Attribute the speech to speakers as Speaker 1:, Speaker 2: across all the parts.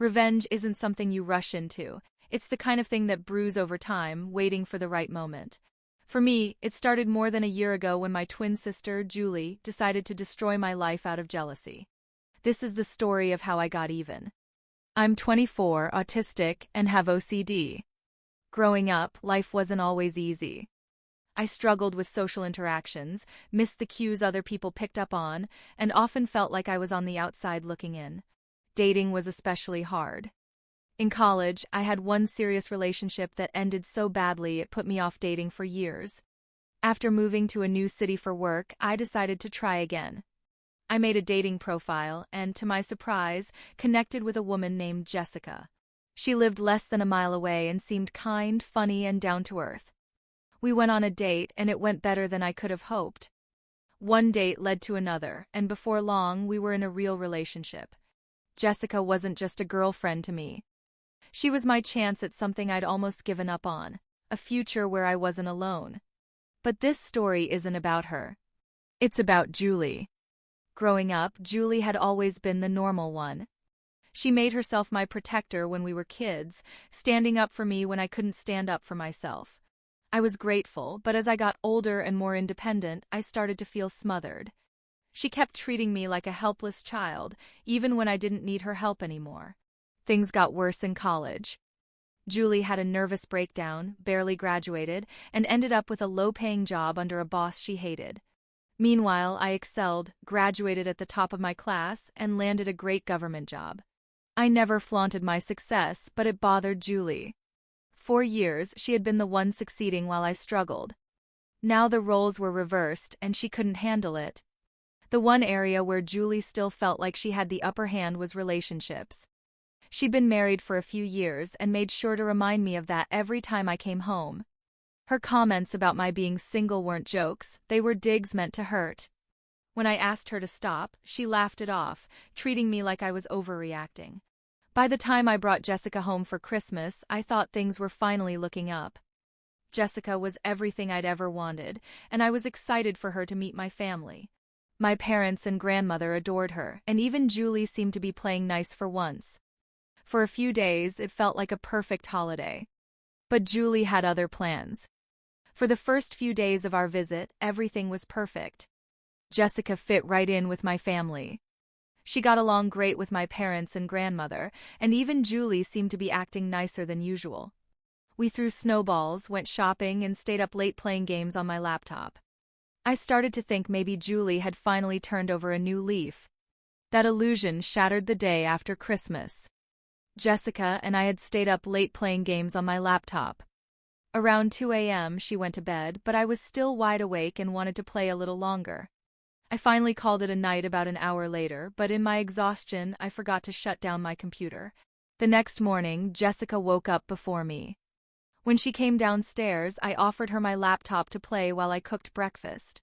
Speaker 1: Revenge isn't something you rush into. It's the kind of thing that brews over time, waiting for the right moment. For me, it started more than a year ago when my twin sister, Julie, decided to destroy my life out of jealousy. This is the story of how I got even. I'm 24, autistic, and have OCD. Growing up, life wasn't always easy. I struggled with social interactions, missed the cues other people picked up on, and often felt like I was on the outside looking in. Dating was especially hard. In college, I had one serious relationship that ended so badly it put me off dating for years. After moving to a new city for work, I decided to try again. I made a dating profile and, to my surprise, connected with a woman named Jessica. She lived less than a mile away and seemed kind, funny, and down to earth. We went on a date, and it went better than I could have hoped. One date led to another, and before long, we were in a real relationship. Jessica wasn't just a girlfriend to me. She was my chance at something I'd almost given up on, a future where I wasn't alone. But this story isn't about her. It's about Julie. Growing up, Julie had always been the normal one. She made herself my protector when we were kids, standing up for me when I couldn't stand up for myself. I was grateful, but as I got older and more independent, I started to feel smothered. She kept treating me like a helpless child, even when I didn't need her help anymore. Things got worse in college. Julie had a nervous breakdown, barely graduated, and ended up with a low-paying job under a boss she hated. Meanwhile, I excelled, graduated at the top of my class, and landed a great government job. I never flaunted my success, but it bothered Julie. For years, she had been the one succeeding while I struggled. Now the roles were reversed, and she couldn't handle it. The one area where Julie still felt like she had the upper hand was relationships. She'd been married for a few years and made sure to remind me of that every time I came home. Her comments about my being single weren't jokes, they were digs meant to hurt. When I asked her to stop, she laughed it off, treating me like I was overreacting. By the time I brought Jessica home for Christmas, I thought things were finally looking up. Jessica was everything I'd ever wanted, and I was excited for her to meet my family. My parents and grandmother adored her, and even Julie seemed to be playing nice for once. For a few days, it felt like a perfect holiday. But Julie had other plans. For the first few days of our visit, everything was perfect. Jessica fit right in with my family. She got along great with my parents and grandmother, and even Julie seemed to be acting nicer than usual. We threw snowballs, went shopping, and stayed up late playing games on my laptop. I started to think maybe Julie had finally turned over a new leaf. That illusion shattered the day after Christmas. Jessica and I had stayed up late playing games on my laptop. Around 2 a.m. she went to bed, but I was still wide awake and wanted to play a little longer. I finally called it a night about an hour later, but in my exhaustion, I forgot to shut down my computer. The next morning, Jessica woke up before me. When she came downstairs, I offered her my laptop to play while I cooked breakfast.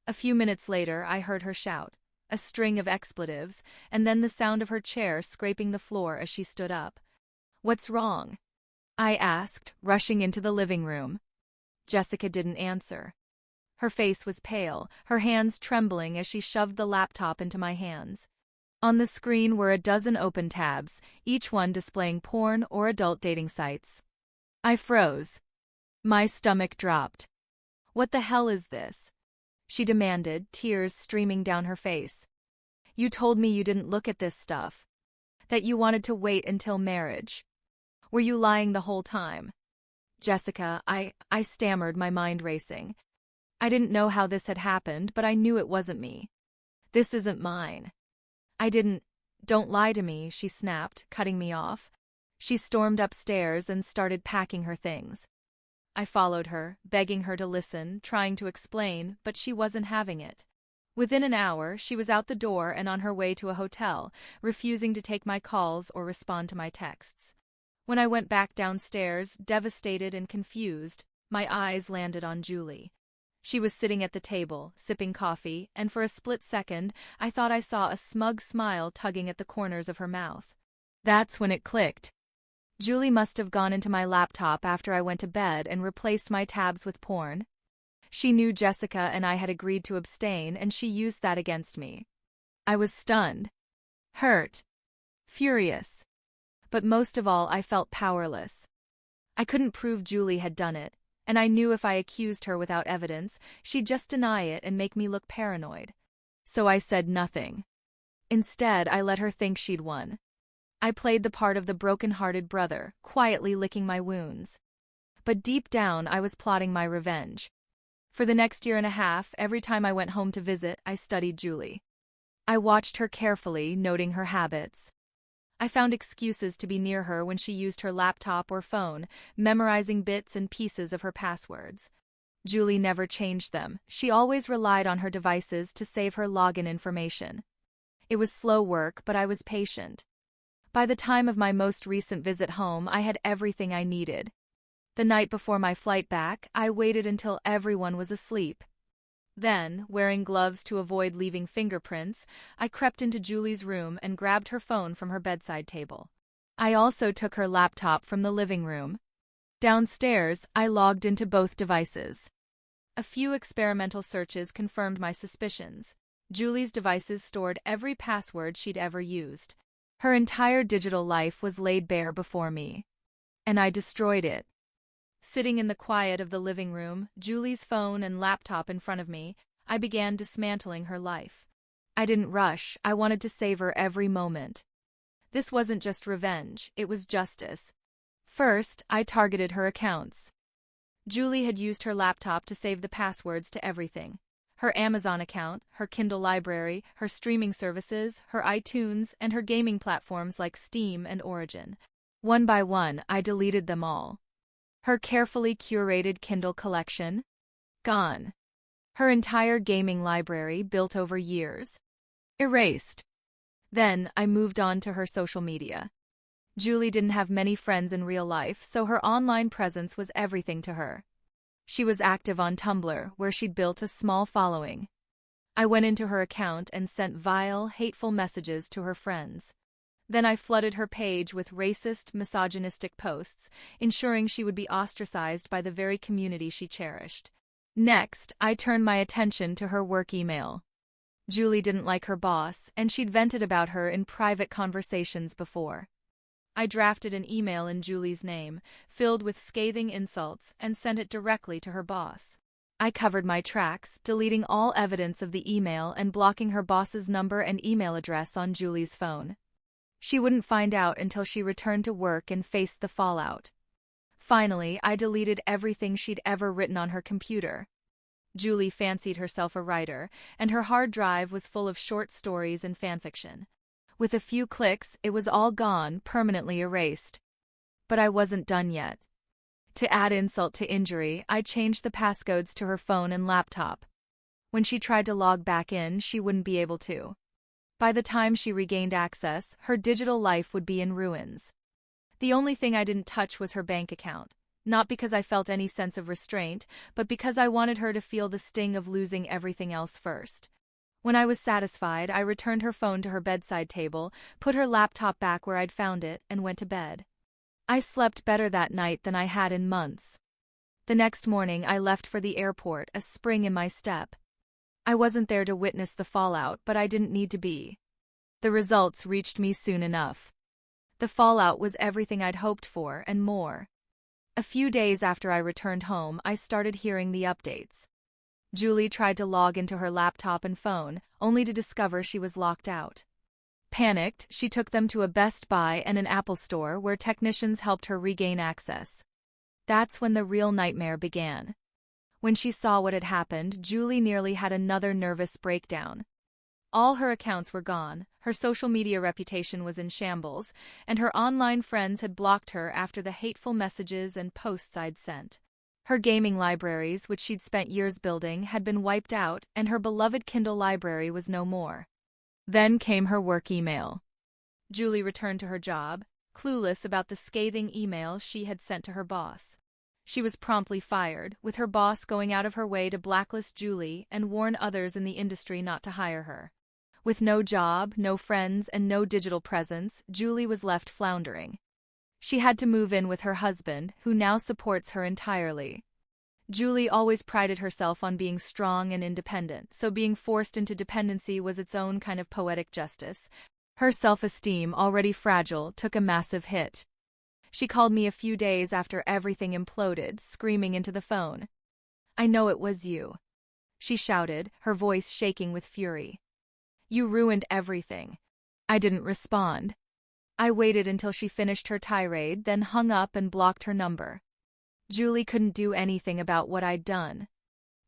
Speaker 1: A few minutes later, I heard her shout, a string of expletives, and then the sound of her chair scraping the floor as she stood up. "What's wrong?" I asked, rushing into the living room. Jessica didn't answer. Her face was pale, her hands trembling as she shoved the laptop into my hands. On the screen were a dozen open tabs, each one displaying porn or adult dating sites. I froze. My stomach dropped. "What the hell is this?" she demanded, tears streaming down her face. "You told me you didn't look at this stuff. That you wanted to wait until marriage. Were you lying the whole time?" "Jessica, I stammered, my mind racing. I didn't know how this had happened, but I knew it wasn't me. This isn't mine. Don't lie to me," she snapped, cutting me off. She stormed upstairs and started packing her things. I followed her, begging her to listen, trying to explain, but she wasn't having it. Within an hour, she was out the door and on her way to a hotel, refusing to take my calls or respond to my texts. When I went back downstairs, devastated and confused, my eyes landed on Julie. She was sitting at the table, sipping coffee, and for a split second, I thought I saw a smug smile tugging at the corners of her mouth. That's when it clicked. Julie must have gone into my laptop after I went to bed and replaced my tabs with porn. She knew Jessica and I had agreed to abstain, and she used that against me. I was stunned, hurt, furious. But most of all, I felt powerless. I couldn't prove Julie had done it, and I knew if I accused her without evidence, she'd just deny it and make me look paranoid. So I said nothing. Instead, I let her think she'd won. I played the part of the broken-hearted brother, quietly licking my wounds. But deep down, I was plotting my revenge. For the next year and a half, every time I went home to visit, I studied Julie. I watched her carefully, noting her habits. I found excuses to be near her when she used her laptop or phone, memorizing bits and pieces of her passwords. Julie never changed them. She always relied on her devices to save her login information. It was slow work, but I was patient. By the time of my most recent visit home, I had everything I needed. The night before my flight back, I waited until everyone was asleep. Then, wearing gloves to avoid leaving fingerprints, I crept into Julie's room and grabbed her phone from her bedside table. I also took her laptop from the living room. Downstairs, I logged into both devices. A few experimental searches confirmed my suspicions. Julie's devices stored every password she'd ever used. Her entire digital life was laid bare before me. And I destroyed it. Sitting in the quiet of the living room, Julie's phone and laptop in front of me, I began dismantling her life. I didn't rush, I wanted to savor every moment. This wasn't just revenge, it was justice. First, I targeted her accounts. Julie had used her laptop to save the passwords to everything. Her Amazon account, her Kindle library, her streaming services, her iTunes, and her gaming platforms like Steam and Origin. One by one, I deleted them all. Her carefully curated Kindle collection? Gone. Her entire gaming library, built over years? Erased. Then, I moved on to her social media. Julie didn't have many friends in real life, so her online presence was everything to her. She was active on Tumblr, where she'd built a small following. I went into her account and sent vile, hateful messages to her friends. Then I flooded her page with racist, misogynistic posts, ensuring she would be ostracized by the very community she cherished. Next, I turned my attention to her work email. Julie didn't like her boss, and she'd vented about her in private conversations before. I drafted an email in Julie's name, filled with scathing insults, and sent it directly to her boss. I covered my tracks, deleting all evidence of the email and blocking her boss's number and email address on Julie's phone. She wouldn't find out until she returned to work and faced the fallout. Finally, I deleted everything she'd ever written on her computer. Julie fancied herself a writer, and her hard drive was full of short stories and fanfiction. With a few clicks, it was all gone, permanently erased. But I wasn't done yet. To add insult to injury, I changed the passcodes to her phone and laptop. When she tried to log back in, she wouldn't be able to. By the time she regained access, her digital life would be in ruins. The only thing I didn't touch was her bank account, not because I felt any sense of restraint, but because I wanted her to feel the sting of losing everything else first. When I was satisfied, I returned her phone to her bedside table, put her laptop back where I'd found it, and went to bed. I slept better that night than I had in months. The next morning, I left for the airport, a spring in my step. I wasn't there to witness the fallout, but I didn't need to be. The results reached me soon enough. The fallout was everything I'd hoped for, and more. A few days after I returned home, I started hearing the updates. Julie tried to log into her laptop and phone, only to discover she was locked out. Panicked, she took them to a Best Buy and an Apple store where technicians helped her regain access. That's when the real nightmare began. When she saw what had happened, Julie nearly had another nervous breakdown. All her accounts were gone, her social media reputation was in shambles, and her online friends had blocked her after the hateful messages and posts I'd sent. Her gaming libraries, which she'd spent years building, had been wiped out, and her beloved Kindle library was no more. Then came her work email. Julie returned to her job, clueless about the scathing email she had sent to her boss. She was promptly fired, with her boss going out of her way to blacklist Julie and warn others in the industry not to hire her. With no job, no friends, and no digital presence, Julie was left floundering. She had to move in with her husband, who now supports her entirely. Julie always prided herself on being strong and independent, so being forced into dependency was its own kind of poetic justice. Her self-esteem, already fragile, took a massive hit. She called me a few days after everything imploded, screaming into the phone. "I know it was you," she shouted, her voice shaking with fury. "You ruined everything." I didn't respond. I waited until she finished her tirade, then hung up and blocked her number. Julie couldn't do anything about what I'd done.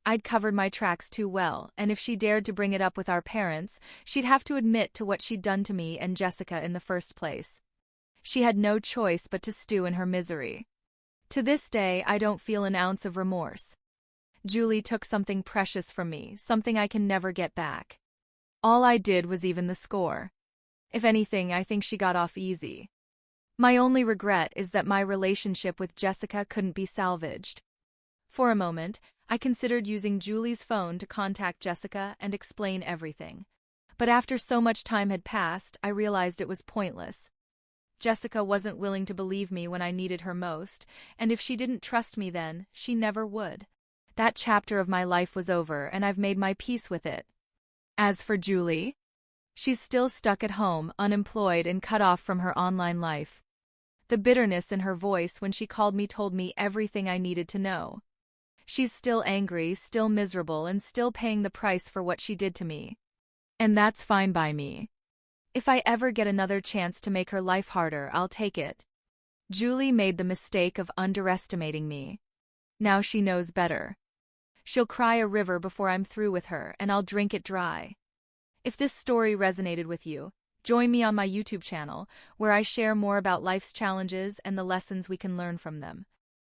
Speaker 1: I'd covered my tracks too well, and if she dared to bring it up with our parents, she'd have to admit to what she'd done to me and Jessica in the first place. She had no choice but to stew in her misery. To this day, I don't feel an ounce of remorse. Julie took something precious from me, something I can never get back. All I did was even the score. If anything, I think she got off easy. My only regret is that my relationship with Jessica couldn't be salvaged. For a moment, I considered using Julie's phone to contact Jessica and explain everything. But after so much time had passed, I realized it was pointless. Jessica wasn't willing to believe me when I needed her most, and if she didn't trust me then, she never would. That chapter of my life was over, and I've made my peace with it. As for Julie, she's still stuck at home, unemployed and cut off from her online life. The bitterness in her voice when she called me told me everything I needed to know. She's still angry, still miserable, and still paying the price for what she did to me. And that's fine by me. If I ever get another chance to make her life harder, I'll take it. Julie made the mistake of underestimating me. Now she knows better. She'll cry a river before I'm through with her, and I'll drink it dry. If this story resonated with you, join me on my YouTube channel, where I share more about life's challenges and the lessons we can learn from them.